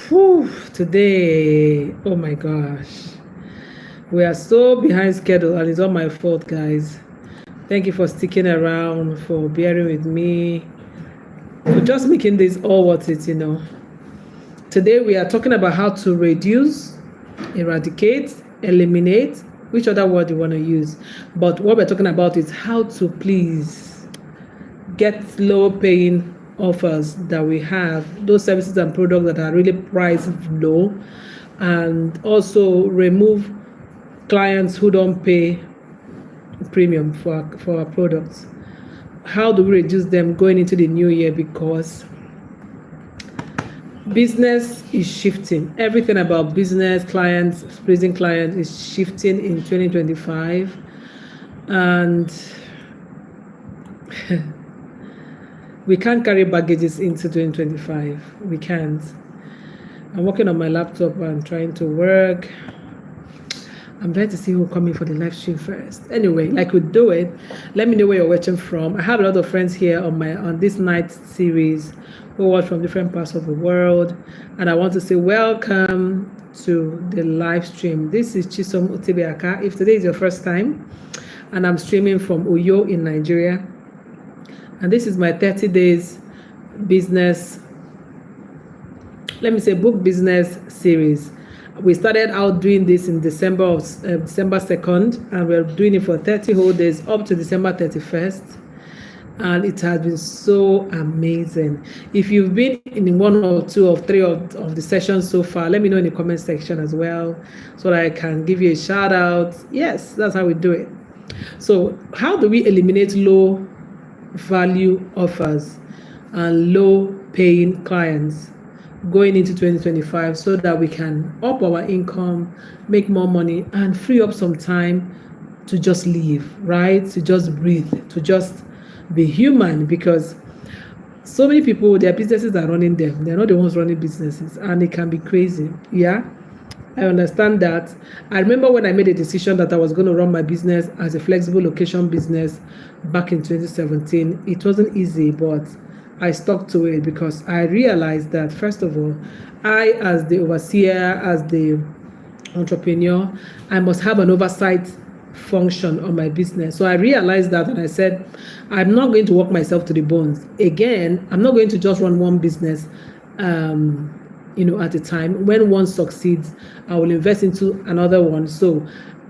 Whew, today, oh my gosh, we are so behind schedule, and it's all my fault, guys. Thank you for sticking around, for bearing with me, for just making this all worth it. Today we are talking about how to reduce, eradicate, eliminate, which other word you want to use. But what we're talking about is how to please get low paying offers that we have, those services and products that are really priced low, and also remove clients who don't pay premium for our products. How do we reduce them going into the new year? Because business is shifting. Everything about business, clients, pleasing clients is shifting in 2025. And we can't carry baggages into 2025. We can't. I'm working on my laptop and trying to work. I'm trying to see who coming for the live stream first. Anyway, like we do it, let me know where you're watching from. I have a lot of friends here on this night series who watch from different parts of the world, and I want to say welcome to the live stream. This is Chisom Otebeaka. If today is your first time, and I'm streaming from Uyo in Nigeria, and this is my 30 days business, book business series. We started out doing this in December 2nd, and we're doing it for 30 whole days up to December 31st. And it has been so amazing. If you've been in one or two or three of the sessions so far, let me know in the comment section as well, so that I can give you a shout out. Yes, that's how we do it. So how do we eliminate low value offers and low paying clients going into 2025, so that we can up our income, make more money, and free up some time to just live, right? To just breathe, to just be human? Because so many people, their businesses are running them. They're not the ones running businesses, and it can be crazy. Yeah, I understand that. I remember when I made a decision that I was going to run my business as a flexible location business back in 2017. It wasn't easy, but I stuck to it because I realized that, first of all, I, as the overseer, as the entrepreneur, I must have an oversight function on my business. So I realized that, and I said, I'm not going to work myself to the bones. Again, I'm not going to just run one business at a time. When one succeeds, I will invest into another one. So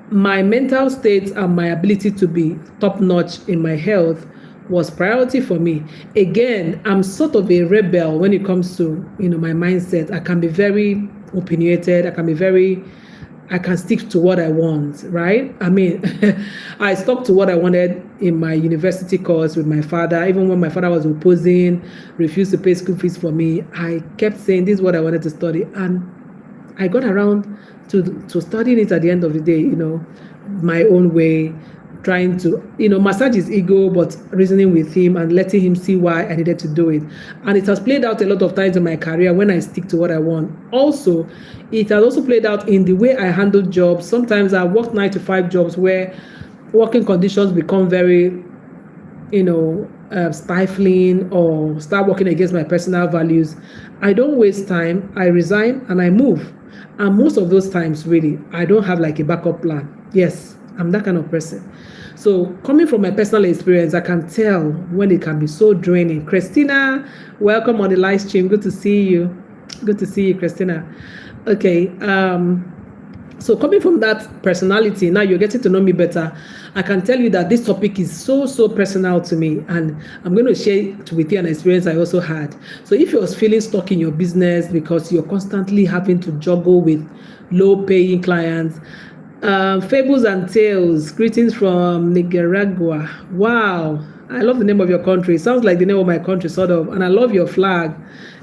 my mental state and my ability to be top-notch in my health was priority for me. Again, I'm sort of a rebel when it comes to my mindset. I can be very opinionated. I can stick to what I want, right? I mean, I stuck to what I wanted in my university course with my father. Even when my father was opposing, refused to pay school fees for me, I kept saying this is what I wanted to study. And I got around to studying it at the end of the day, my own way, trying to, massage his ego, but reasoning with him and letting him see why I needed to do it. And it has played out a lot of times in my career when I stick to what I want. Also, it has also played out in the way I handle jobs. Sometimes I work 9 to 5 jobs where working conditions become very, stifling, or start working against my personal values. I don't waste time. I resign and I move. And most of those times, really, I don't have like a backup plan. Yes, I'm that kind of person. So coming from my personal experience, I can tell when it can be so draining. Christina, welcome on the live stream. Good to see you. Good to see you, Christina. Okay. So coming from that personality, now you're getting to know me better. I can tell you that this topic is so personal to me, and I'm going to share with you an experience I also had. So if you're feeling stuck in your business because you're constantly having to juggle with low-paying clients, Fables and Tales, greetings from Nicaragua. Wow, I love the name of your country. It sounds like the name of my country, sort of, and I love your flag.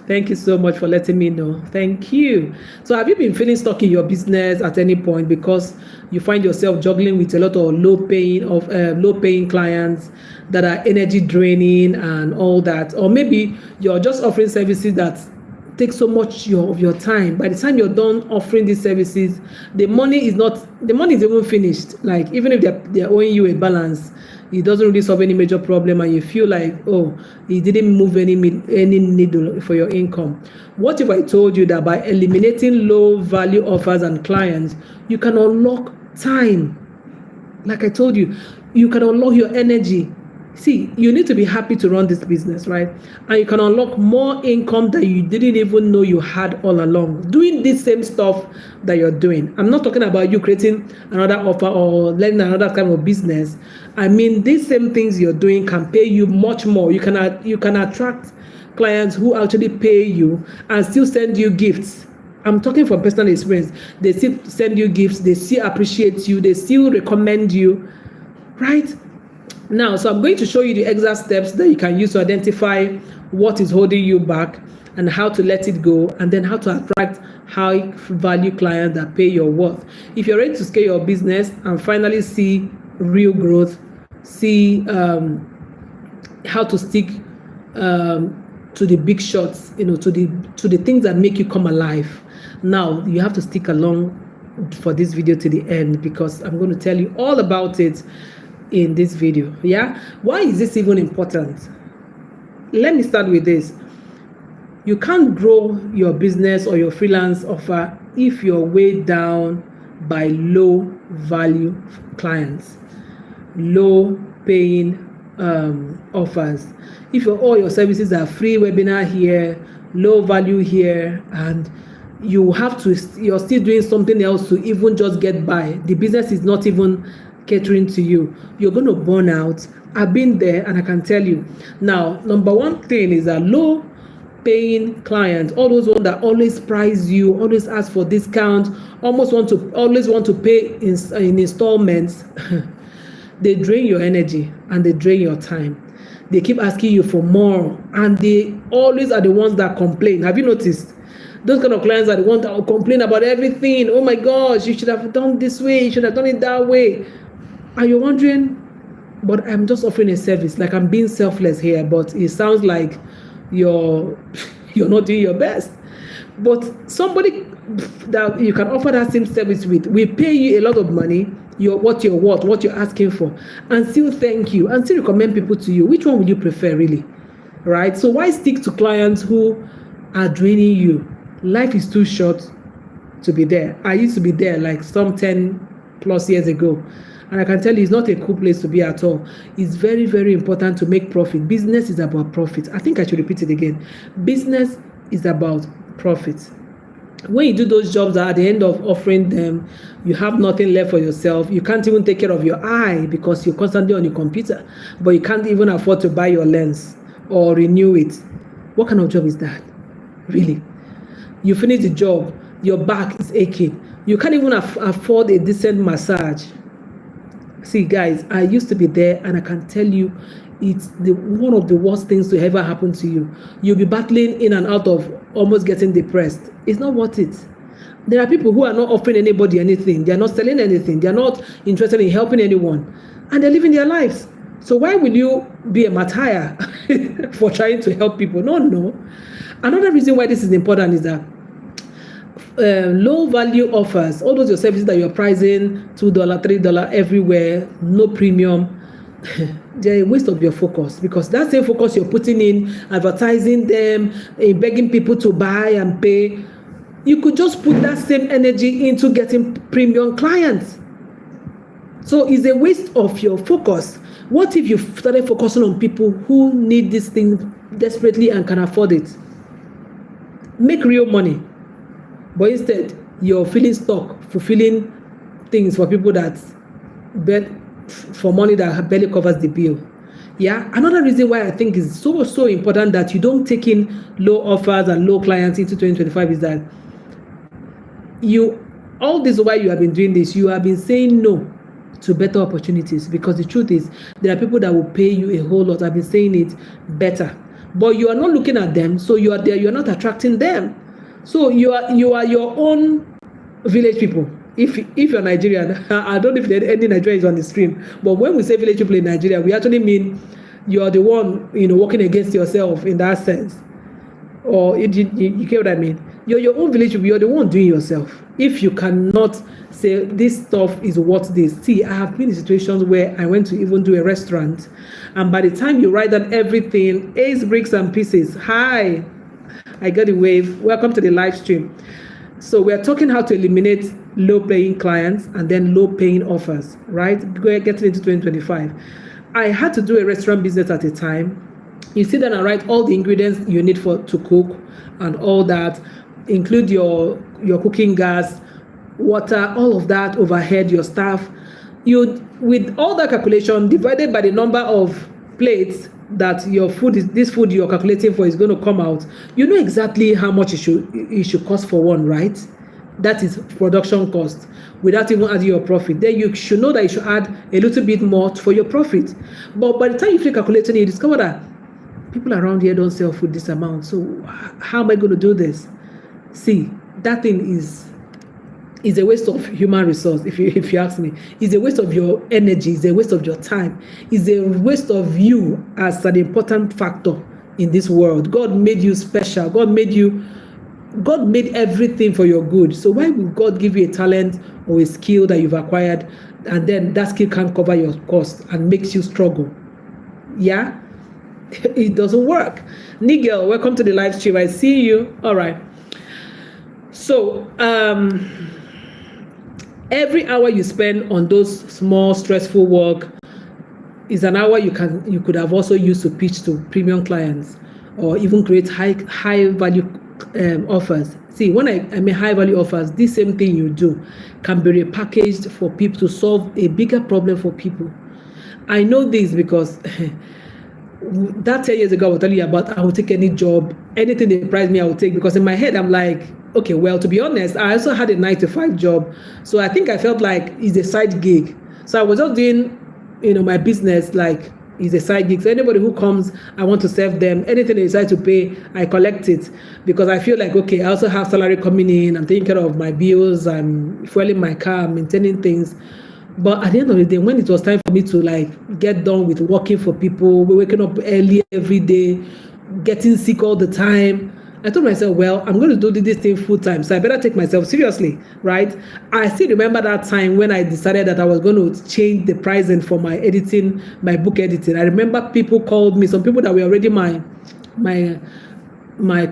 Thank you so much for letting me know. Thank you. So have you been feeling stuck in your business at any point because you find yourself juggling with a lot of low-paying clients that are energy draining and all that? Or maybe you're just offering services that take so much of your time. By the time you're done offering these services, the money is even finished. Like, even if they're owing you a balance, it doesn't really solve any major problem, and you feel like, oh, it didn't move any needle for your income. What if I told you that by eliminating low value offers and clients, you can unlock time? Like I told you, you can unlock your energy. See, you need to be happy to run this business, right? And you can unlock more income that you didn't even know you had all along, doing this same stuff that you're doing. I'm not talking about you creating another offer or learning another kind of business. I mean, these same things you're doing can pay you much more. You can attract clients who actually pay you and still send you gifts. I'm talking from personal experience. They still send you gifts. They still appreciate you. They still recommend you, right? Now, so I'm going to show you the exact steps that you can use to identify what is holding you back and how to let it go, and then how to attract high value clients that pay your worth. If you're ready to scale your business and finally see real growth, see how to stick to the big shots, to the things that make you come alive. Now, you have to stick along for this video to the end, because I'm going to tell you all about it in this video. Yeah, why is this even important? Let me start with this. You can't grow your business or your freelance offer if you're weighed down by low value clients, low paying offers. If all your services are free webinar here, low value here, and you're still doing something else to even just get by, the business is not even catering to you, you're going to burn out. I've been there, and I can tell you. Now, number one thing is that low paying clients, all those ones that always price you, always ask for discounts, always want to pay in installments. They drain your energy and they drain your time. They keep asking you for more, and they always are the ones that complain. Have you noticed? Those kind of clients are the ones that will complain about everything. Oh my gosh, you should have done this way, you should have done it that way. And you're wondering, but I'm just offering a service. Like, I'm being selfless here, but it sounds like you're not doing your best. But somebody that you can offer that same service with will pay you a lot of money, what you're worth, what you're asking for, and still thank you and still recommend people to you. Which one would you prefer, really? Right? So why stick to clients who are draining you? Life is too short to be there. I used to be there like some 10 plus years ago. And I can tell you, it's not a cool place to be at all. It's very, very important to make profit. Business is about profit. I think I should repeat it again. Business is about profit. When you do those jobs that at the end of offering them, you have nothing left for yourself. You can't even take care of your eye because you're constantly on your computer, but you can't even afford to buy your lens or renew it. What kind of job is that? Really? You finish the job, your back is aching. You can't even afford a decent massage. See, guys, I used to be there, and I can tell you, it's one of the worst things to ever happen to you. You'll be battling in and out of almost getting depressed. It's not worth it. There are people who are not offering anybody anything. They're not selling anything. They're not interested in helping anyone. And they're living their lives. So why will you be a martyr for trying to help people? No. Another reason why this is important is that low value offers, all those your services that you're pricing $2, $3 everywhere, no premium, they're a waste of your focus, because that same focus you're putting in advertising them, in begging people to buy and pay, you could just put that same energy into getting premium clients. So it's a waste of your focus. What if you started focusing on people who need this thing desperately and can afford it? Make real money. But instead, you're feeling stuck, fulfilling things for people that for money that barely covers the bill. Yeah. Another reason why I think is so important that you don't take in low offers and low clients into 2025 is that all this while you have been doing this, you have been saying no to better opportunities, because the truth is there are people that will pay you a whole lot. I've been saying it better, but you are not looking at them, so you are there. You are not attracting them. So you are your own village people. If you're Nigerian, I don't know if any Nigerians on the stream, but when we say village people in Nigeria, we actually mean you are the one working against yourself in that sense. or you get what I mean? Your own village, you're the one doing yourself. If you cannot say this stuff is what this. See, I have been in situations where I went to even do a restaurant, and by the time you write down everything, ace, bricks, and pieces. Hi, I got a wave. Welcome to the live stream. So we're talking how to eliminate low-paying clients and then low-paying offers, right? Getting into 2025. I had to do a restaurant business at a time. You sit down and write all the ingredients you need to cook and all that, include your cooking gas, water, all of that, overhead, your staff. You, with all that calculation divided by the number of plates that your food is, this food you're calculating for is going to come out, you know exactly how much it should cost for one, right? That is production cost without even adding your profit. Then you should know that you should add a little bit more for your profit. But by the time you finish calculating, you discover that people around here don't sell food this amount. So how am I going to do this? See, that thing is a waste of human resource, if you ask me. It's a waste of your energy, it's a waste of your time, it's a waste of you as an important factor in this world. God made you special. God made everything for your good. So why would God give you a talent or a skill that you've acquired, and then that skill can't cover your cost and makes you struggle? Yeah? It doesn't work. Nigel, welcome to the live stream. I see you. All right. So, every hour you spend on those small stressful work is an hour you could have also used to pitch to premium clients or even create high value offers. See, when I mean high value offers, this same thing you do can be repackaged for people to solve a bigger problem for people. I know this because that 10 years ago I was telling you about, I will take any job, anything they price me I will take, because in my head I'm like, okay, well, to be honest, I also had a 9-to-5 job. So I think I felt like it's a side gig. So I was just doing, my business like it's a side gig. So anybody who comes, I want to serve them. Anything they decide to pay, I collect it, because I feel like, okay, I also have salary coming in. I'm taking care of my bills. I'm fueling my car, I'm maintaining things. But at the end of the day, when it was time for me to like get done with working for people, waking up early every day, getting sick all the time, I told myself, well, I'm going to do this thing full time, so I better take myself seriously, right? I still remember that time when I decided that I was going to change the pricing for my editing, my book editing. I remember people called me, some people that were already my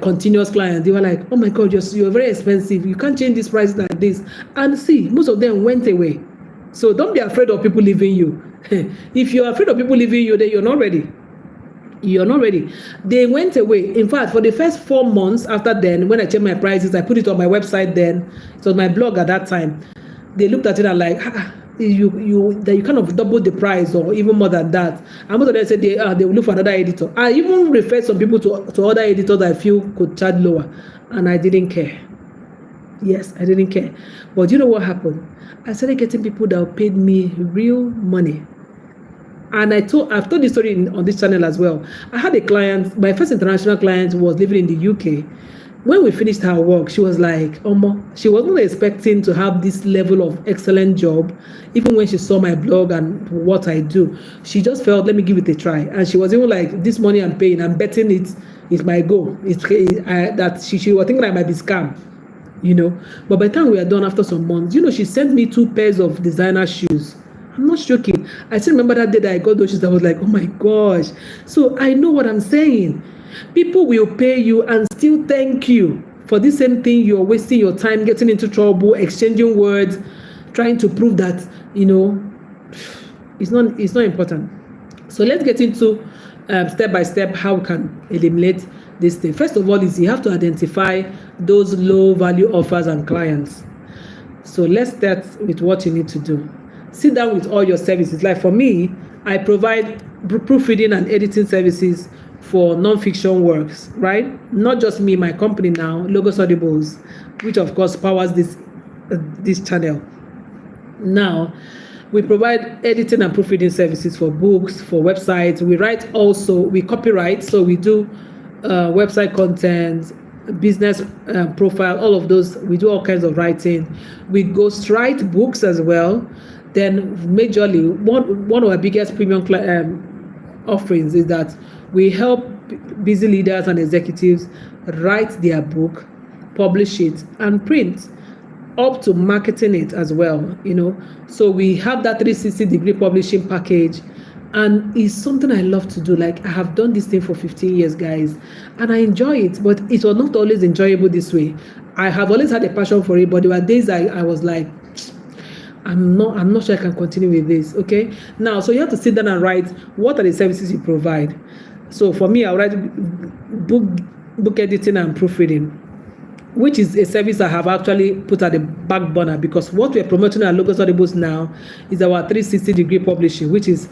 continuous clients. They were like, oh my God, you're very expensive. You can't change this price like this. And see, most of them went away. So don't be afraid of people leaving you. If you're afraid of people leaving you, then you're not ready. You're not ready. They went away. In fact, for the first 4 months after then, when I changed my prices, I put it on my website then. It was my blog at that time. They looked at it and like, you kind of doubled the price or even more than that. And most of them said they will look for another editor. I even referred some people to other editors that I feel could charge lower, and I didn't care. Yes, I didn't care. But you know what happened? I started getting people that paid me real money. And I've told this story on this channel as well. I had a client, my first international client was living in the UK. When we finished her work, she was like, she wasn't expecting to have this level of excellent job. Even when she saw my blog and what I do, she just felt, let me give it a try. And she was even like, this money I'm paying, I'm betting it is my goal. That she was thinking I might be scam, But by the time we were done after some months, she sent me 2 pairs of designer shoes. I'm not joking. I still remember that day that I got those shoes. I was like, oh my gosh. So I know what I'm saying. People will pay you and still thank you for this same thing. You're wasting your time, getting into trouble, exchanging words, trying to prove that, it's not important. So let's get into step by step how we can eliminate this thing. First of all, is you have to identify those low value offers and clients. So let's start with what you need to do. Sit down with all your services. Like for me, I provide proofreading and editing services for non-fiction works, right? Not just me, my company now, Logos Audibles, which of course powers this channel. Now, we provide editing and proofreading services for books, for websites. We copyright, so we do website content, business profile, all of those. We do all kinds of writing. We ghostwrite books as well. Then majorly, one of our biggest premium offerings is that we help busy leaders and executives write their book, publish it, and print, up to marketing it as well. So we have that 360-degree publishing package, and it's something I love to do. Like, I have done this thing for 15 years, guys, and I enjoy it, but it was not always enjoyable this way. I have always had a passion for it, but there were days I was like, I'm not sure I can continue with this. Okay, now, so you have to sit down and write, what are the services you provide? So for me, I write book editing and proofreading, which is a service I have actually put at the back burner, because what we're promoting at Logos Audibles now is our 360-degree publishing, which is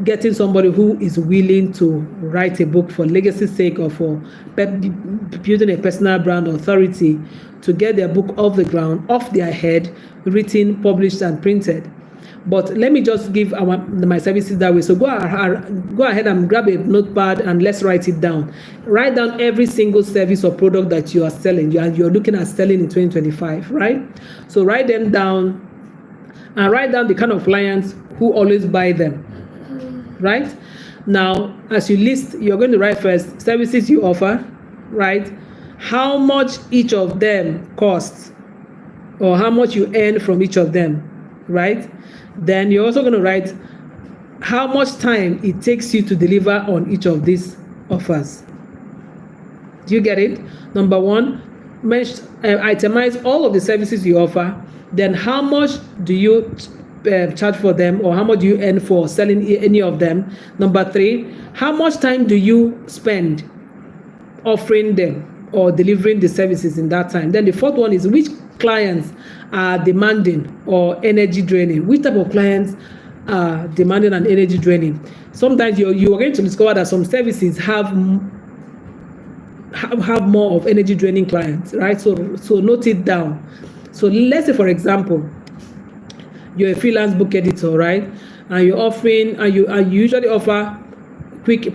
getting somebody who is willing to write a book for legacy's sake, or for building a personal brand authority, to get their book off the ground, off their head, written, published, and printed. But let me just give my services that way. So go ahead and grab a notepad and let's write it down. Write down every single service or product that you are selling, you're looking at selling in 2025, right? So write them down, and write down the kind of clients who always buy them, right? Now, as you list, you're going to write first services you offer, right? How much each of them costs, or how much you earn from each of them, right? Then you're also going to write how much time it takes you to deliver on each of these offers. Do you get it? Number one, itemize all of the services you offer. Then how much do you charge for them, or how much do you earn for selling any of them? Number three, how much time do you spend offering them or delivering the services in that time? Then the fourth one is, which clients are demanding or energy draining? Which type of clients are demanding and energy draining? Sometimes you are going to discover that some services have more of energy draining clients, right? So note it down. So let's say, for example, you're a freelance book editor, right? And you're offering, and you usually offer quick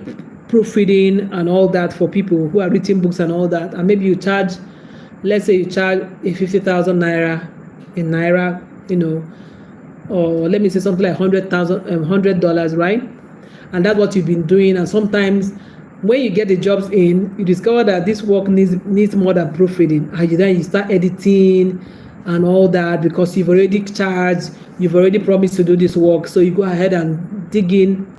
proofreading and all that for people who are writing books and all that. And maybe you charge, let's say you charge a 50,000 naira in naira, or let me say something like $100,000, right? And that's what you've been doing. And sometimes when you get the jobs in, you discover that this work needs more than proofreading, and then you start editing and all that, because you've already charged, you've already promised to do this work. So you go ahead and dig in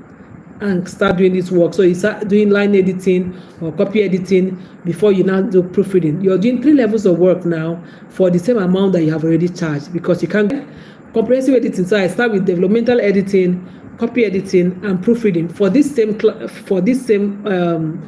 and start doing this work. So you start doing line editing or copy editing before you now do proofreading. You're doing 3 levels of work now for the same amount that you have already charged, because you can't get comprehensive editing. So I start with developmental editing, copy editing, and proofreading for this same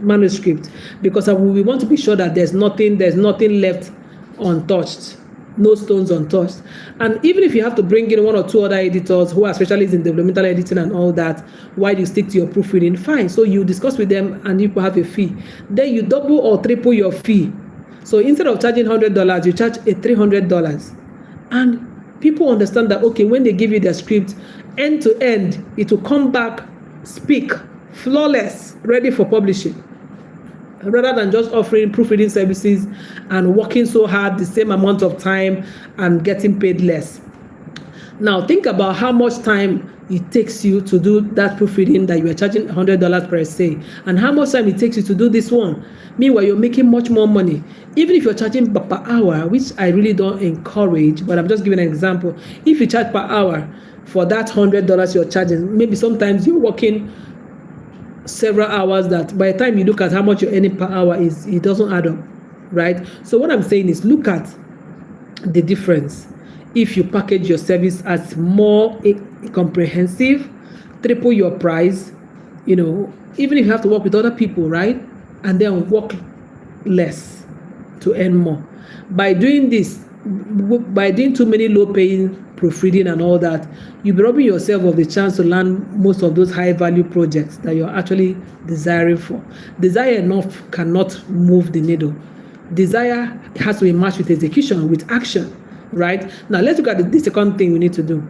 manuscript, because we want to be sure that there's nothing left untouched. No stones untouched. And even if you have to bring in 1 or 2 other editors who are specialists in developmental editing and all that, while you stick to your proofreading, fine. So you discuss with them and you have a fee. Then you double or triple your fee. So instead of charging $100, you charge $300. And people understand that, okay, when they give you their script, end to end, it will come back, speak, flawless, ready for publishing, rather than just offering proofreading services and working so hard the same amount of time and getting paid less. Now think about how much time it takes you to do that proofreading that you are charging $100 per essay, and how much time it takes you to do this one. Meanwhile, you're making much more money. Even if you're charging per hour, which I really don't encourage, but I'm just giving an example. If you charge per hour for that $100 you're charging, maybe sometimes you're working several hours that by the time you look at how much you're earning per hour, it doesn't add up, right? So what I'm saying is, look at the difference. If you package your service as more comprehensive, triple your price, even if you have to work with other people, right? And then work less to earn more. By doing this, by doing too many low-paying proofreading and all that, you'll be robbing yourself of the chance to land most of those high-value projects that you're actually desiring for. Desire enough cannot move the needle. Desire has to be matched with execution, with action, right? Now, let's look at the second thing we need to do.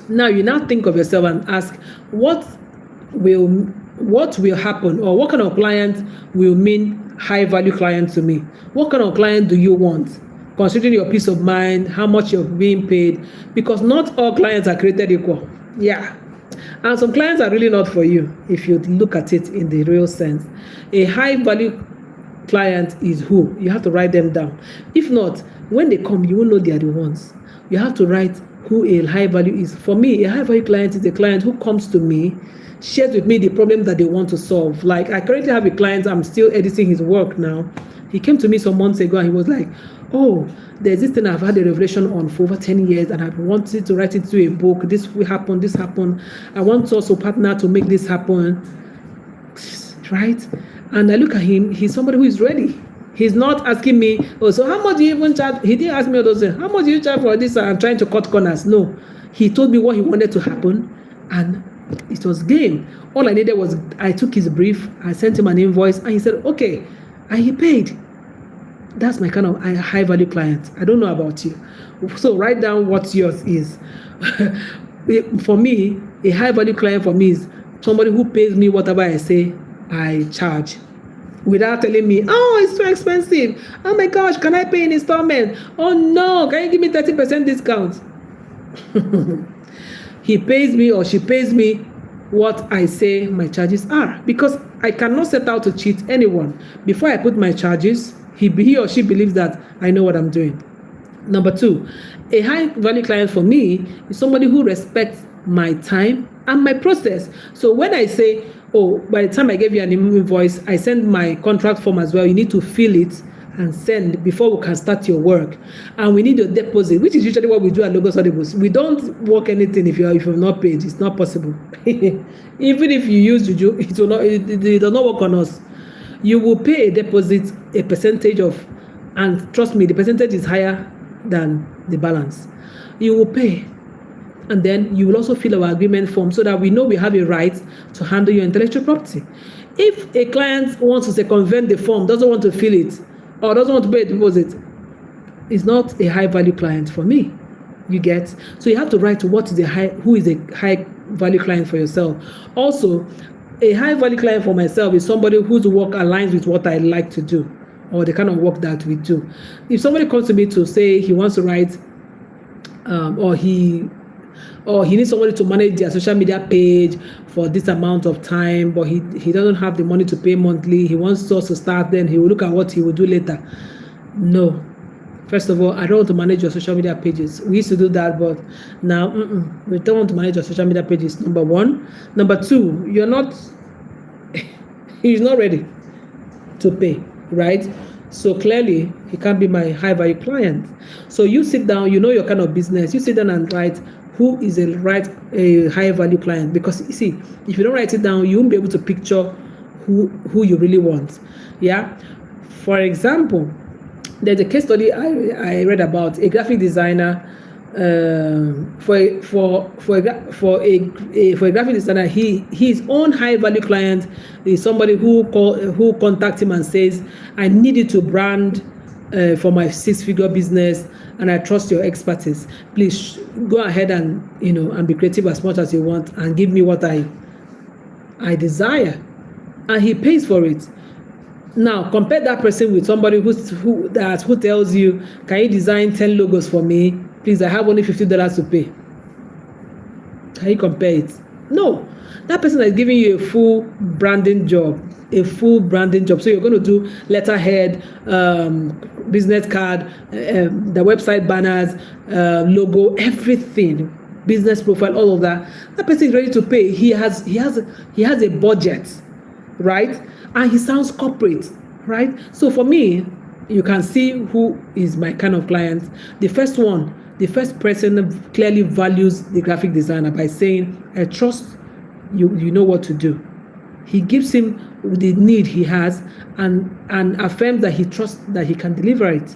Now, you now think of yourself and ask, what will happen, or what kind of client will mean high-value client to me? What kind of client do you want? Considering your peace of mind, how much you're being paid, because not all clients are created equal. Yeah, And some clients are really not for you if you look at it in the real sense. A high value client is who? You have to write them down. If not, when they come, you won't know they are the ones. You have to write who a high value is. For me, a high value client is a client who comes to me, shares with me the problem that they want to solve. Like, I currently have a client, I'm still editing his work now. He came to me some months ago and he was like, oh, there's this thing I've had a revelation on for over 10 years and I've wanted to write it to a book. This will happen, this happened. I want us to partner to make this happen. Right? And I look at him, he's somebody who is ready. He's not asking me, oh, so how much do you even charge? He didn't ask me all those things. How much do you charge for this? I'm trying to cut corners. No. He told me what he wanted to happen and it was game. All I needed was, I took his brief, I sent him an invoice and he said, okay. And he paid. That's my kind of high value client. I don't know about you. So write down what yours is. For me, a high value client for me is somebody who pays me whatever I say I charge, without telling me, oh, it's too expensive. Oh my gosh, can I pay in installment? Oh no, can you give me 30% discount? He pays me or she pays me what I say my charges are, because I cannot set out to cheat anyone. Before I put my charges, he or she believes that I know what I'm doing. Number two, a high value client for me is somebody who respects my time and my process. So when I say, oh, by the time I gave you an invoice, I send my contract form as well. You need to fill it and send before we can start your work. And we need a deposit, which is usually what we do at Logos Audibles. We don't work anything if you're not paid. It's not possible. Even if you use Juju, it does not work on us. You will pay a deposit, a percentage of, and trust me, the percentage is higher than the balance. You will pay. And then you will also fill our agreement form so that we know we have a right to handle your intellectual property. If a client wants to circumvent the form, doesn't want to fill it, or doesn't want to pay a deposit, it's not a high value client for me. You get? So you have to write what is who is a high value client for yourself. Also, a high value client for myself is somebody whose work aligns with what I like to do, or the kind of work that we do. If somebody comes to me to say he wants to write, or he needs somebody to manage their social media page for this amount of time, but he doesn't have the money to pay monthly, he wants us to start, then he will look at what he will do later. No. First of all, I don't want to manage your social media pages. We used to do that, but now we don't want to manage your social media pages, number one. Number two, he's not ready to pay, right? So clearly, he can't be my high value client. So you sit down, you know your kind of business, you sit down and write who is a high value client, because you see, if you don't write it down, you won't be able to picture who you really want. Yeah. For example, there's a case study I read about a graphic designer. For a graphic designer, his own high value client is somebody who contacts him and says, I need you to brand for my 6-figure business, and I trust your expertise. Please go ahead and and be creative as much as you want and give me what I desire, and he pays for it. Now compare that person with somebody who tells you, can you design 10 logos for me? Please, I have only $50 to pay. Can you compare it? No. That person is giving you a full branding job. So you're going to do letterhead, business card, the website banners, logo, everything, business profile, all of that. That person is ready to pay. He has a budget, right? And he sounds corporate, right? So for me, you can see who is my kind of client. The first person clearly values the graphic designer by saying, I trust you know what to do. He gives him the need he has and affirms that he trusts that he can deliver it.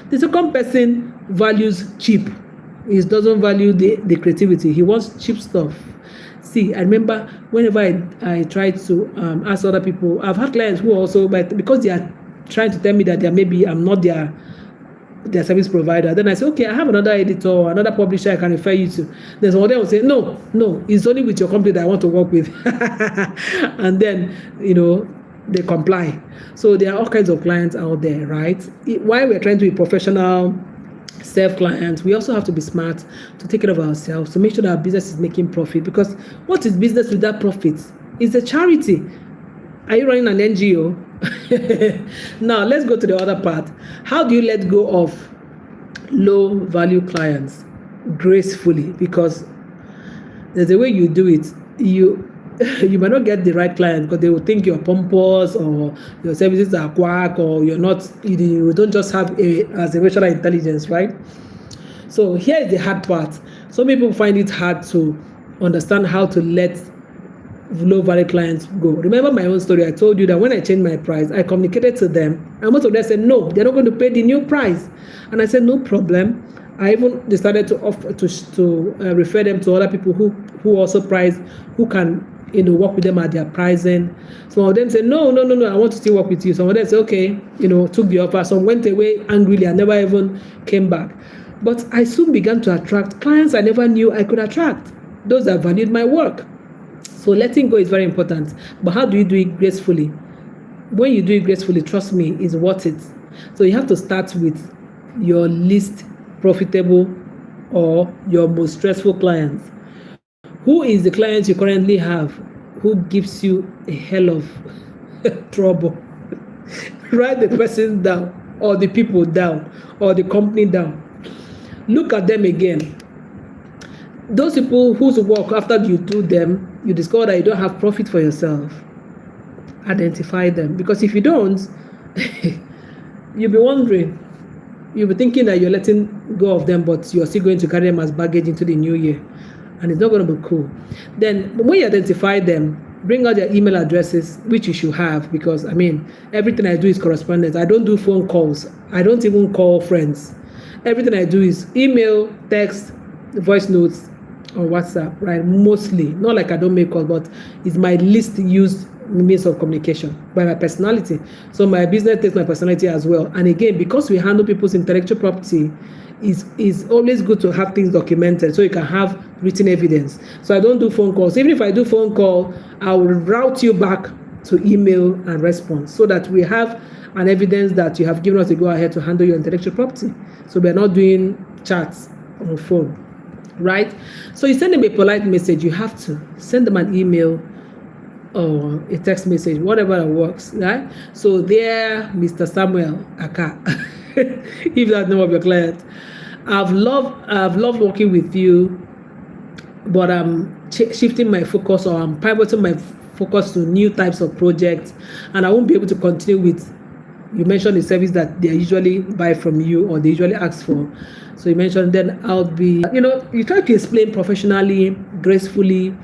The second person values cheap. He doesn't value the creativity. He wants cheap stuff. See, I remember whenever I try to ask other people, I've had clients who also, but because they are trying to tell me that maybe I'm not their service provider, then I say, okay, I have another editor or another publisher I can refer you to. Then someone will say, no, it's only with your company that I want to work with. And then, they comply. So there are all kinds of clients out there, right? While we're trying to be professional, serve clients, we also have to be smart to take care of ourselves, to make sure that our business is making profit. Because what is business without profit? It's a charity. Are you running an NGO? Now, let's go to the other part. How do you let go of low value clients gracefully? Because there's a way you do it. You might not get the right client because they will think you're pompous, or your services are quack, or you don't just have as emotional intelligence, right? So here is the hard part. Some people find it hard to understand how to let low value clients go. Remember my own story. I told you that when I changed my price, I communicated to them, and most of them said no, they're not going to pay the new price. And I said no problem. I even decided to offer to refer them to other people who also price, who can work with them at their pricing. Some of them said no, I want to still work with you. Some of them said okay, took the offer. Some went away angrily and never even came back. But I soon began to attract clients I never knew I could attract, those that valued my work. So letting go is very important. But how do you do it gracefully? When you do it gracefully, trust me, it's worth it. So you have to start with your least profitable or your most stressful clients. Who is the client you currently have who gives you a hell of trouble? Write the person down, or the people down, or the company down. Look at them again. Those people whose work, after you do them, you discover that you don't have profit for yourself. Identify them, because if you don't, you'll be wondering. You'll be thinking that you're letting go of them, but you're still going to carry them as baggage into the new year, and it's not going to be cool. Then when you identify them, bring out their email addresses, which you should have, because everything I do is correspondence. I don't do phone calls. I don't even call friends. Everything I do is email, text, voice notes, or WhatsApp, right? Mostly. Not like I don't make calls, but it's my least used means of communication by my personality. So my business takes my personality as well. And again, because we handle people's intellectual property, it's always good to have things documented so you can have written evidence. So I don't do phone calls. Even if I do phone call, I will route you back to email and response so that we have an evidence that you have given us a go ahead to handle your intellectual property. So we're not doing chats on phone, right? So you send them a polite message. You have to send them an email or a text message, whatever works, right? So there, Mr. Samuel Aka, if that's the name of your client, I've loved working with you, but I'm shifting my focus, or I'm pivoting my focus to new types of projects, and I won't be able to continue with. You mentioned the service that they usually buy from you, or they usually ask for. So you mentioned, then I'll be, you try to explain professionally, gracefully,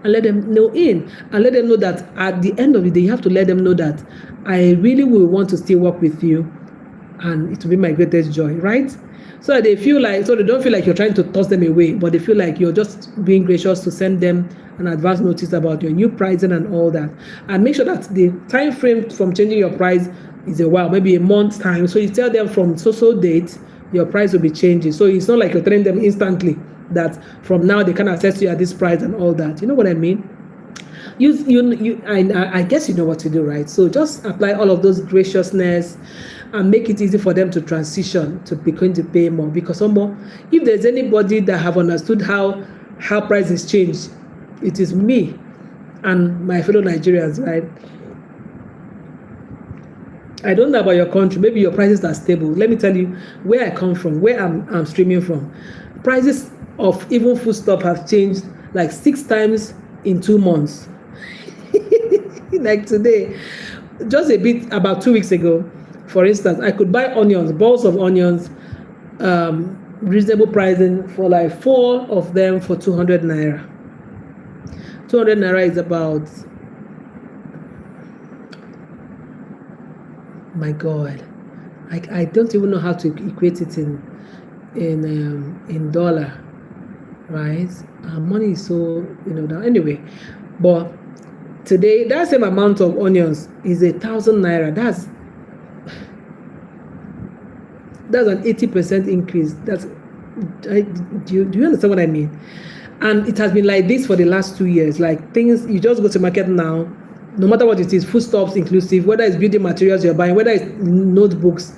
and let them know and let them know that at the end of the day, you have to let them know that I really will want to still work with you, and it will be my greatest joy, right? So that they don't feel like you're trying to toss them away, but they feel like you're just being gracious to send them an advance notice about your new pricing and all that. And make sure that the time frame from changing your price is a while, maybe a month's time. So you tell them from so date, your price will be changing. So it's not like you're telling them instantly that from now they can access you at this price and all that. You know what I mean? I guess you know what to do, right? So just apply all of those graciousness and make it easy for them to transition to begin to pay more. Because if there's anybody that have understood how prices change, it is me and my fellow Nigerians, right? I don't know about your country. Maybe your prices are stable. Let me tell you where I come from, where I'm streaming from. Prices of even foodstuff have changed like 6 times in 2 months. Like today, just about 2 weeks ago, for instance, I could buy onions, balls of onions, reasonable pricing for like 4 of them for 200 naira. 200 naira is about, my God, I don't even know how to equate it in dollar, right? Money is so down. Anyway, but today that same amount of onions is 1,000 naira. That's an 80% increase. Do you understand what I mean? And it has been like this for the last 2 years. Like things, you just go to market now, no matter what it is, foodstuffs inclusive, whether it's building materials you're buying, whether it's notebooks.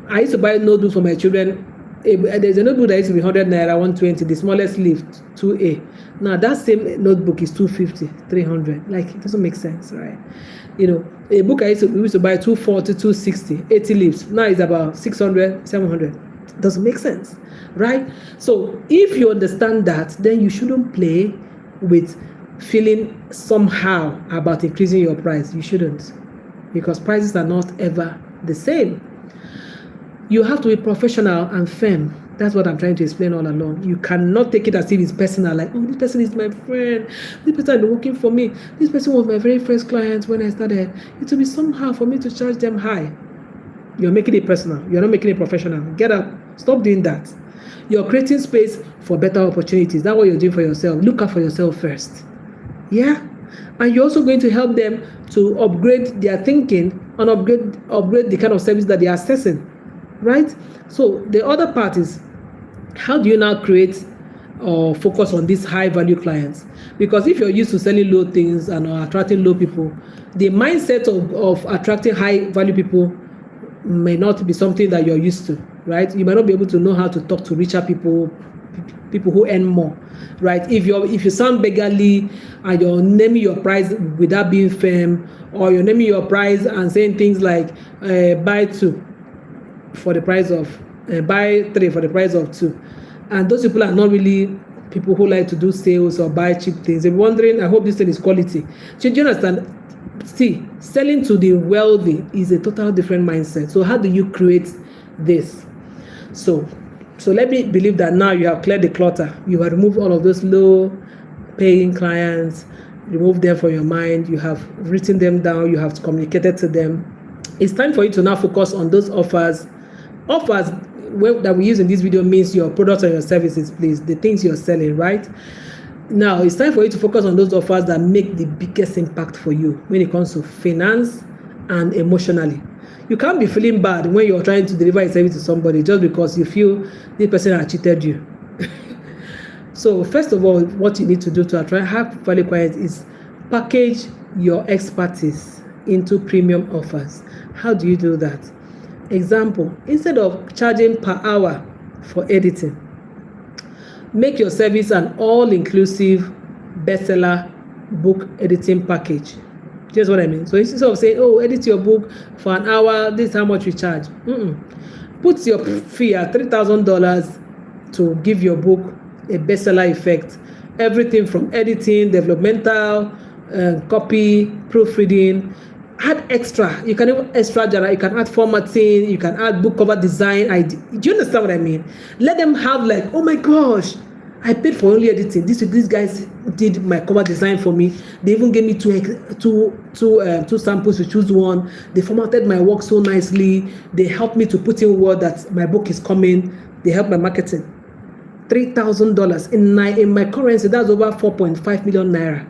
I used to buy notebooks for my children there's a notebook that used to be 100 naira, 120, the smallest leaf 2A. Now that same notebook is 250, 300. Like, it doesn't make sense, right? You know, a book we used to buy 240, 260, 80 leaves. Now it's about 600, 700. It doesn't make sense, right? So if you understand that, then you shouldn't play with feeling somehow about increasing your price. You shouldn't, because prices are not ever the same. You have to be professional and firm. That's what I'm trying to explain all along. You cannot take it as if it's personal, like, oh, this person is my friend, this person is working for me, this person was my very first client when I started. It will be somehow for me to charge them high. You're making it personal. You're not making it professional. Get up. Stop doing that. You're creating space for better opportunities. That's what you're doing for yourself. Look out for yourself first. Yeah? And you're also going to help them to upgrade their thinking and upgrade the kind of service that they are accessing. Right? So the other part is, how do you now create or focus on these high value clients? Because if you're used to selling low things and attracting low people, the mindset of attracting high value people may not be something that you're used to, right? You might not be able to know how to talk to richer people who earn more, right? If you sound beggarly and you're naming your price without being firm, or you're naming your price and saying things like buy 2 for the price of buy 3 for the price of 2, and those people are not really people who like to do sales or buy cheap things. They're wondering, I hope this thing is quality. So do you understand? See, selling to the wealthy is a total different mindset. So how do you create this? So let me believe that now you have cleared the clutter. You have removed all of those low paying clients, remove them from your mind. You have written them down. You have communicated to them. It's time for you to now focus on those offers that we use in this video means your products or your services, please, the things you're selling, right? Now it's time for you to focus on those offers that make the biggest impact for you when it comes to finance and emotionally. You can't be feeling bad when you're trying to deliver a service to somebody just because you feel this person has cheated you. So first of all, what you need to do to attract high value clients is package your expertise into premium offers. How do you do that? Example, instead of charging per hour for editing, make your service an all-inclusive bestseller book editing package. Just what I mean. So instead of saying, oh, edit your book for an hour, this is how much you charge. Put your fee at $3,000 to give your book a bestseller effect. Everything from editing, developmental, copy, proofreading. Add extra. You can even extra genre. You can add formatting. You can add book cover design. Do you understand what I mean? Let them have like, oh my gosh, I paid for only editing. These guys did my cover design for me. They even gave me two samples to choose one. They formatted my work so nicely. They helped me to put in word that my book is coming. They helped my marketing. $3,000 in my currency. That's over 4.5 million naira.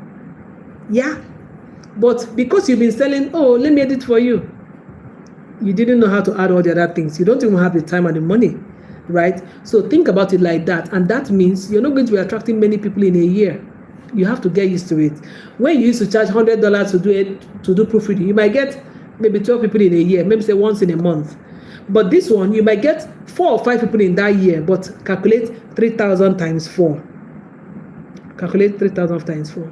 Yeah. But because you've been selling, oh, let me edit for you, you didn't know how to add all the other things. You don't even have the time and the money, right? So think about it like that. And that means you're not going to be attracting many people in a year. You have to get used to it. When you used to charge $100 to do proofreading, you might get maybe 12 people in a year, maybe say once in a month. But this one, you might get 4 or 5 people in that year, but calculate 3,000 times 4. Calculate 3,000 times 4.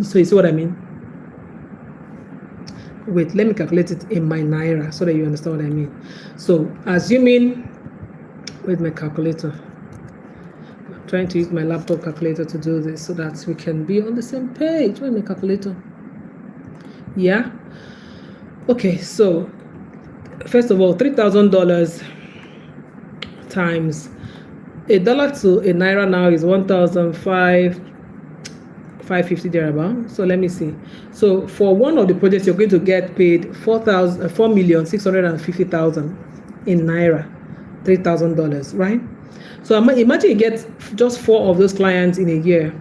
So you see what I mean? Wait, let me calculate it in my naira so that you understand what I mean. So assuming, with my calculator, I'm trying to use my laptop calculator to do this so that we can be on the same page. Where's my calculator? Yeah. Okay, so first of all, $3,000 times $1 to a naira now is 1,550 thereabout. So let me see. So for one of the projects, you're going to get paid 4,650,000 in naira, $3,000, right? So imagine you get just 4 of those clients in a year.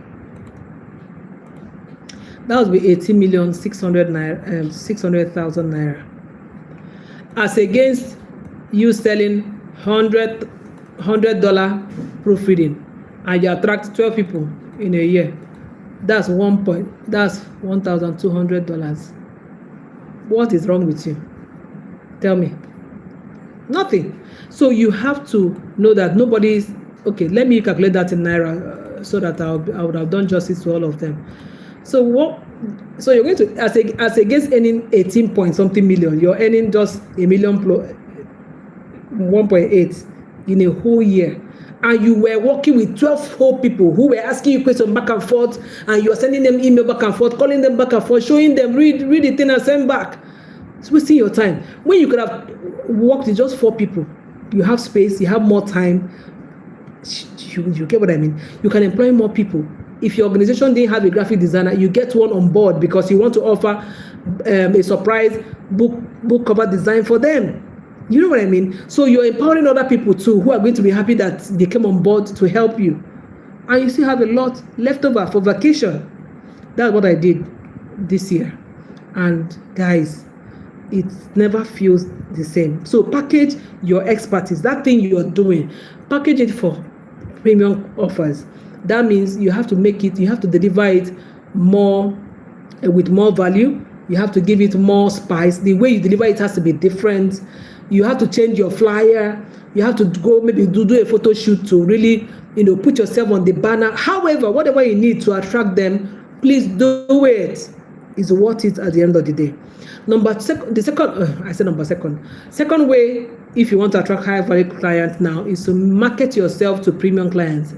That would be 18,600,000 naira. As against you selling $100 proofreading, and you attract 12 people in a year. That's $1,200. What is wrong with you? Tell me. Nothing. So you have to know that nobody's okay. Let me calculate that in naira so that I would have done justice to all of them. So what? So you're going to as against earning 18 point something million, you're earning just a million plus 1.8 in a whole year. And you were working with 12 whole people who were asking you questions back and forth, and you're sending them email back and forth, calling them back and forth, showing them, read the thing and send back. It's wasting your time. When you could have worked with just 4 people, you have space, you have more time. You get what I mean? You can employ more people. If your organization didn't have a graphic designer, you get one on board because you want to offer a surprise book cover design for them. You know what I mean? So you're empowering other people too who are going to be happy that they came on board to help you. And you still have a lot left over for vacation. That's what I did this year. And guys, it never feels the same. So package your expertise, that thing you're doing, package it for premium offers. That means you have to make it, you have to deliver it more with more value. You have to give it more spice. The way you deliver it has to be different. You have to change your flyer. You have to go maybe do a photo shoot to really, put yourself on the banner. However, whatever you need to attract them, please do it. It's worth it at the end of the day. Second way, if you want to attract high value clients now, is to market yourself to premium clients.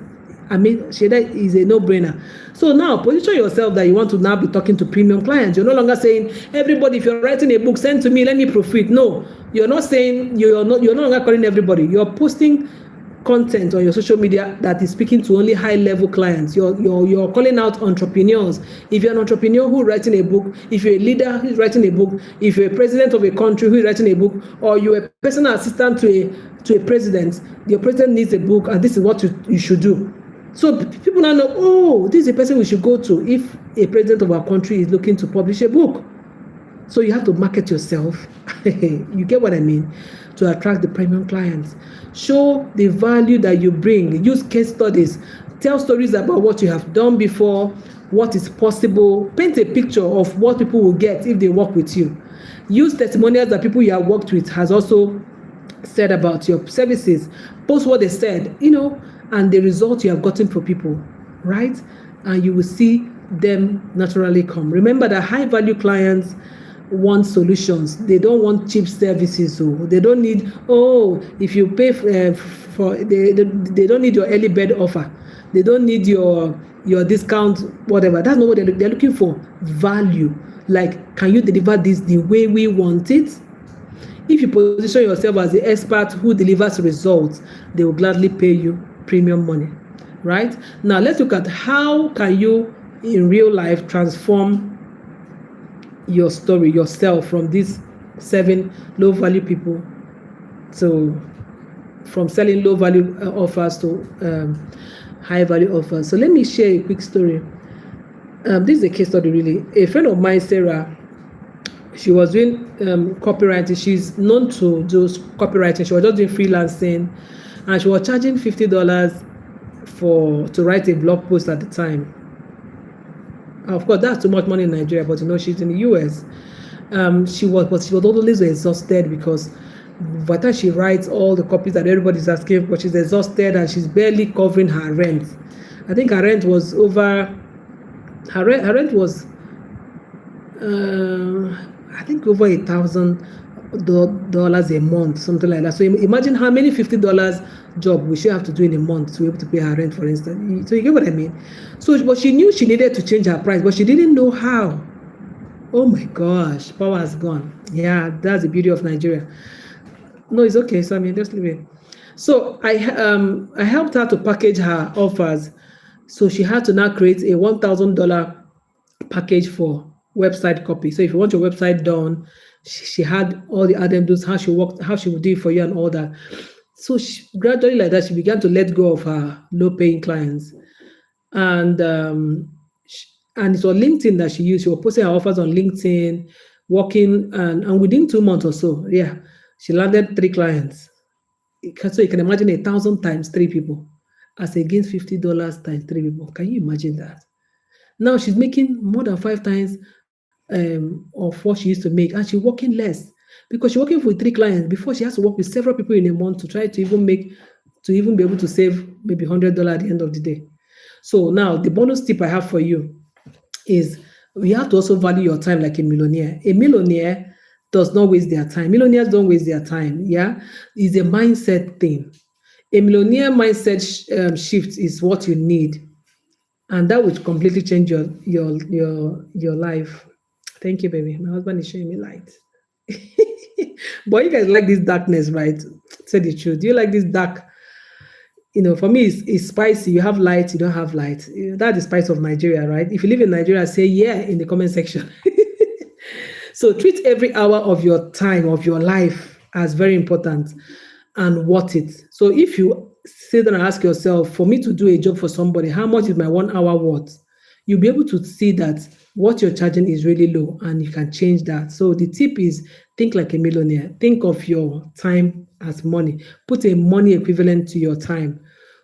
I mean, Sheda is a no-brainer. So now position yourself that you want to now be talking to premium clients. You're no longer saying, everybody, if you're writing a book, send to me, let me proofread. No, you're not saying, you're no longer calling everybody. You're posting content on your social media that is speaking to only high-level clients. You're calling out entrepreneurs. If you're an entrepreneur who's writing a book, if you're a leader who's writing a book, if you're a president of a country who's writing a book, or you're a personal assistant to a president, your president needs a book, and this is what you should do. So people now know, oh, this is a person we should go to if a president of our country is looking to publish a book. So you have to market yourself. You get what I mean? To attract the premium clients. Show the value that you bring. Use case studies. Tell stories about what you have done before, what is possible. Paint a picture of what people will get if they work with you. Use testimonials that people you have worked with has also said about your services. Post what they said, and the results you have gotten for people, right? And you will see them naturally come. Remember that high value clients want solutions. They don't want cheap services. So they don't need, if you pay they don't need your early bird offer. They don't need your discount, whatever. That's not what they're looking for. Value. Like, can you deliver this the way we want it? If you position yourself as the expert who delivers results, they will gladly pay you premium money, right? Now let's look at how can you in real life transform your story, yourself, from these 7 low value people from selling low value offers to high value offers. So let me share a quick story. This is a case study really. A friend of mine, Sarah, she was doing copywriting. She's known to do copywriting. She was just doing freelancing, and she was charging $50 to write a blog post at the time. Of course, that's too much money in Nigeria, but she's in the US. She was always exhausted because by the time she writes all the copies that everybody's asking for, she's exhausted and she's barely covering her rent. I think her rent was over. Her rent was, I think, over $1,000 a month, something like that. So imagine how many $50 job we should have to do in a month to be able to pay her rent, for instance. So you get what I mean? So, but she knew she needed to change her price, but she didn't know how. Oh my gosh, power has gone. Yeah, that's the beauty of Nigeria. No, it's okay, Sammy, just leave it. So I helped her to package her offers. So she had to now create a $1,000 package for website copy. So if you want your website done, she had all the addendums, how she would do it for you and all that. So gradually like that, she began to let go of her low-paying clients. And it's on LinkedIn that she used. She was posting her offers on LinkedIn, working, and within 2 months or so, she landed 3 clients. So you can imagine 1,000 times 3 people as against $50 times 3 people. Can you imagine that? Now she's making more than 5 times of what she used to make, and she's working less. because she's working with 3 clients before she has to work with several people in a month to try to even be able to save maybe $100 at the end of the day. So now the bonus tip I have for you is we have to also value your time like a millionaire. A millionaire does not waste their time. Millionaires don't waste their time. Yeah, it's a mindset thing. A millionaire mindset shift is what you need, and that would completely change your life. Thank you, baby. My husband is showing me light. But you guys like this darkness, right? Say the truth. Do you like this dark? For me, it's spicy. You have light, you don't have light. That's the spice of Nigeria, right? If you live in Nigeria, say yeah in the comment section. So treat every hour of your time, of your life, as very important and worth it. So if you sit down and ask yourself, for me to do a job for somebody, how much is my 1 hour worth? You'll be able to see that what you're charging is really low and you can change that. So the tip is think like a millionaire. Think of your time as money. Put a money equivalent to your time.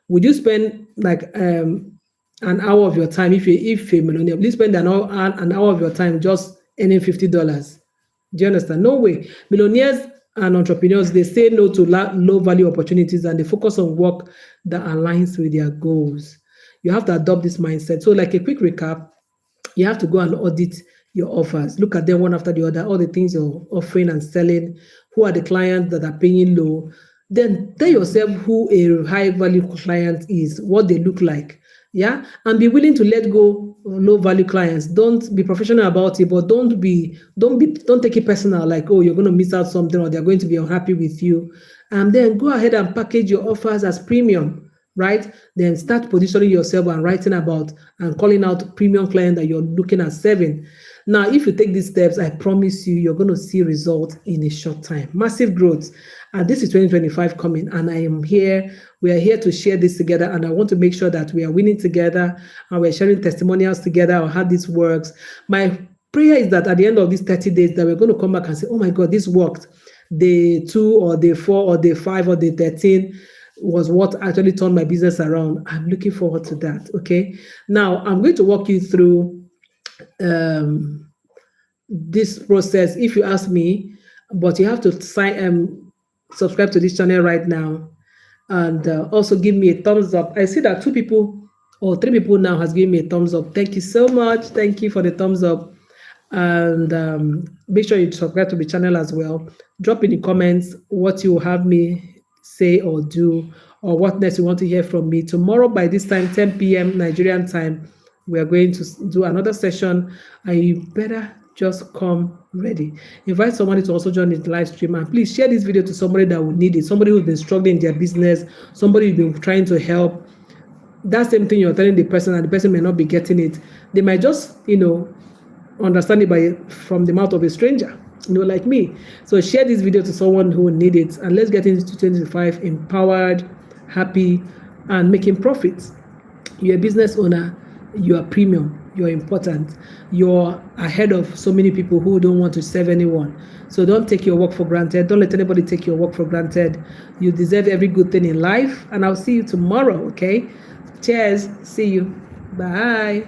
Would you spend like an hour of your time if a millionaire? Please spend an hour of your time just earning $50. Do you understand? No way. Millionaires and entrepreneurs, they say no to low value opportunities and they focus on work that aligns with their goals. You have to adopt this mindset. So, like a quick recap, you have to go and audit your offers. Look at them one after the other, all the things you're offering and selling. Who are the clients that are paying low? Then tell yourself who a high value client is, what they look like. Yeah, and be willing to let go low value clients. Don't be professional about it, but don't take it personal, like, oh, you're going to miss out something or they're going to be unhappy with you. And then go ahead and package your offers as premium, right? Then start positioning yourself and writing about and calling out premium clients that you're looking at serving. Now, if you take these steps, I promise you, you're going to see results in a short time. Massive growth. And this is 2025 coming, and I am here. We are here to share this together, and I want to make sure that we are winning together and we're sharing testimonials together on how this works. My prayer is that at the end of these 30 days, that we're going to come back and say, oh my God, this worked. Day 2 or day 4 or day 5 or day 13 was what actually turned my business around. I'm looking forward to that. Okay. Now I'm going to walk you through this process, if you ask me, but you have to subscribe to this channel right now, and also give me a thumbs up. I see that 2 people or 3 people now has given me a thumbs up. Thank you so much. Thank you for the thumbs up. And make sure you subscribe to the channel as well. Drop in the comments what you have me say or do, or what next you want to hear from me. Tomorrow by this time, 10 p.m. Nigerian time, we are going to do another session, and you better just come ready. Invite somebody to also join the live stream, and please share this video to somebody that would need it, somebody who's been struggling in their business, somebody who's been trying to help. That same thing you're telling the person, and the person may not be getting it. They might just, understand it from the mouth of a stranger, like me. So share this video to someone who need it, and let's get into 2025 empowered, happy, and making profits. You're a business owner, you are premium, you're important, you're ahead of so many people who don't want to serve anyone. So don't take your work for granted. Don't let anybody take your work for granted. You deserve every good thing in life, and I'll see you tomorrow. Okay, cheers, see you, bye.